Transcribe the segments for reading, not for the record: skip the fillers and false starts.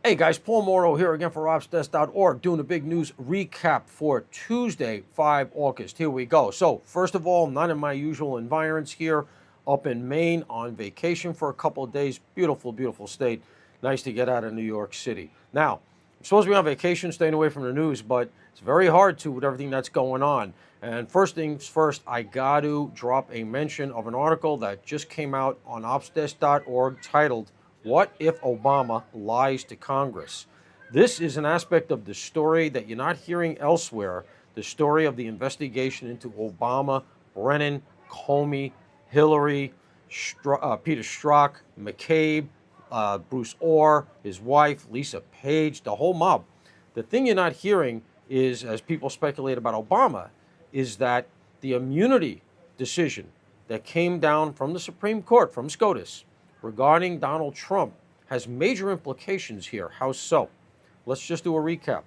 Hey guys, Paul Morrow here again for OpsDesk.org doing a big news recap for Tuesday, 5 August. Here we go. So, first of all, not in my usual environs here, up in Maine on vacation for a couple of days. Beautiful, beautiful state. Nice to get out of New York City. Now, I'm supposed to be on vacation, staying away from the news, but it's very hard to with everything that's going on. And first things first, I got to drop a mention of an article that just came out on OpsDesk.org titled, "What if Obama Lies to Congress?" This is an aspect of the story that you're not hearing elsewhere, the story of the investigation into Obama, Brennan, Comey, Hillary, Peter Strzok, McCabe, Bruce Orr, his wife, Lisa Page, the whole mob. The thing you're not hearing is, as people speculate about Obama, is that the immunity decision that came down from the Supreme Court, from SCOTUS, regarding Donald Trump has major implications here. How so? Let's just do a recap.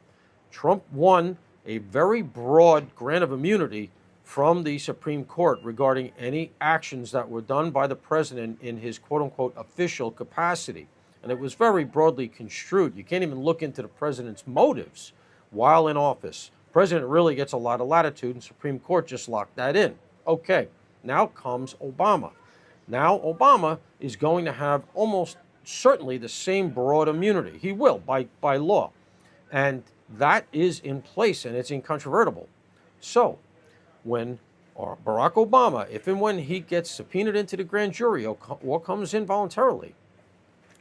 Trump won a very broad grant of immunity from the Supreme Court regarding any actions that were done by the president in his quote-unquote official capacity. And it was very broadly construed. You can't even look into the president's motives while in office. The president really gets a lot of latitude, and Supreme Court just locked that in. Okay, now comes Obama. Now Obama is going to have almost certainly the same broad immunity. He will, by law. And that is in place, and it's incontrovertible. So, when Barack Obama, if and when he gets subpoenaed into the grand jury or comes in voluntarily,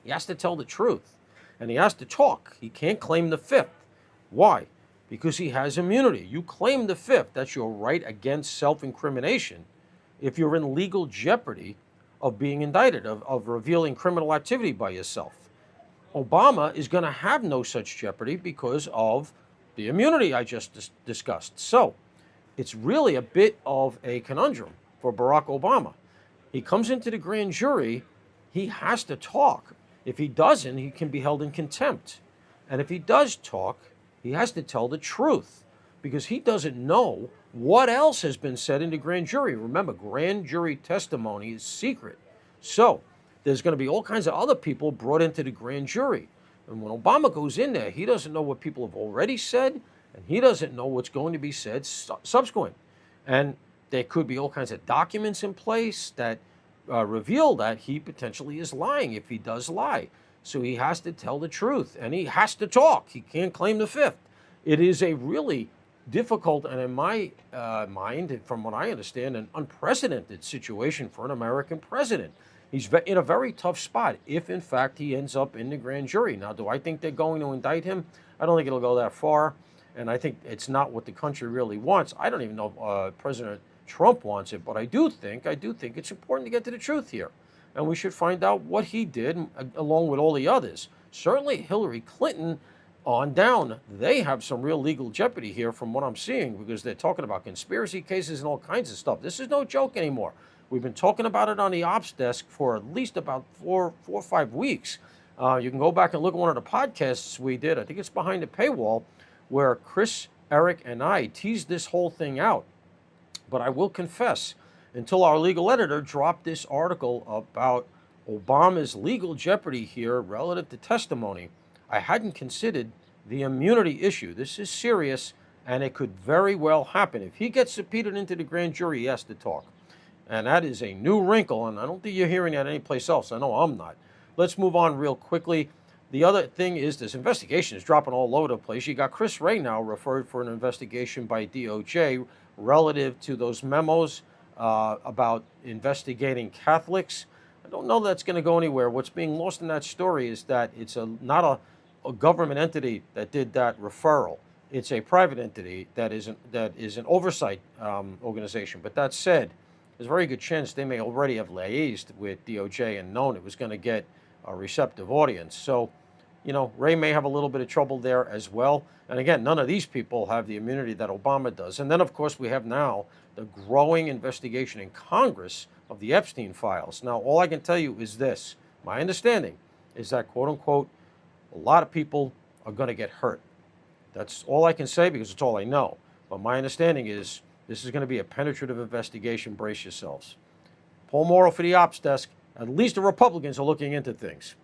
he has to tell the truth. And he has to talk. He can't claim the fifth. Why? Because he has immunity. You claim the fifth. That's your right against self-incrimination if you're in legal jeopardy of being indicted, of revealing criminal activity by yourself. Obama is going to have no such jeopardy because of the immunity I just discussed. So it's really a bit of a conundrum for Barack Obama. He comes into the grand jury, he has to talk. If he doesn't, he can be held in contempt. And if he does talk, he has to tell the truth because he doesn't know what else has been said in the grand jury. Remember, grand jury testimony is secret. So there's going to be all kinds of other people brought into the grand jury. And when Obama goes in there, he doesn't know what people have already said, and he doesn't know what's going to be said subsequent. And there could be all kinds of documents in place that reveal that he potentially is lying if he does lie. So he has to tell the truth, and he has to talk. He can't claim the fifth. It is a really difficult and, in my mind, from what I understand, an unprecedented situation for an American president. He's in a very tough spot if, in fact, he ends up in the grand jury. Now, do I think they're going to indict him? I don't think it'll go that far, and I think it's not what the country really wants. I don't even know if President Trump wants it, but I do think it's important to get to the truth here, and we should find out what he did along with all the others. Certainly Hillary Clinton on down, they have some real legal jeopardy here from what I'm seeing because they're talking about conspiracy cases and all kinds of stuff. This is no joke anymore. We've been talking about it on the Ops Desk for at least about four or 5 weeks. You can go back and look at one of the podcasts we did. I think it's Behind the Paywall, where Chris, Eric, and I teased this whole thing out. But I will confess, until our legal editor dropped this article about Obama's legal jeopardy here relative to testimony, I hadn't considered the immunity issue. This is serious, and it could very well happen. If he gets subpoenaed into the grand jury, he has to talk. And that is a new wrinkle, and I don't think you're hearing that anyplace else. I know I'm not. Let's move on real quickly. The other thing is this investigation is dropping all over the place. You got Chris Wray now referred for an investigation by DOJ relative to those memos about investigating Catholics. I don't know that's going to go anywhere. What's being lost in that story is that it's not a government entity that did that referral. It's a private entity that is an oversight organization. But that said, there's a very good chance they may already have liaised with DOJ and known it was going to get a receptive audience. So, Wray may have a little bit of trouble there as well. And again, none of these people have the immunity that Obama does. And then, of course, we have now the growing investigation in Congress of the Epstein files. Now, all I can tell you is this. My understanding is that, quote unquote, a lot of people are going to get hurt. That's all I can say because it's all I know. But my understanding is this is going to be a penetrative investigation. Brace yourselves. Paul Morrow for the Ops Desk. At least the Republicans are looking into things.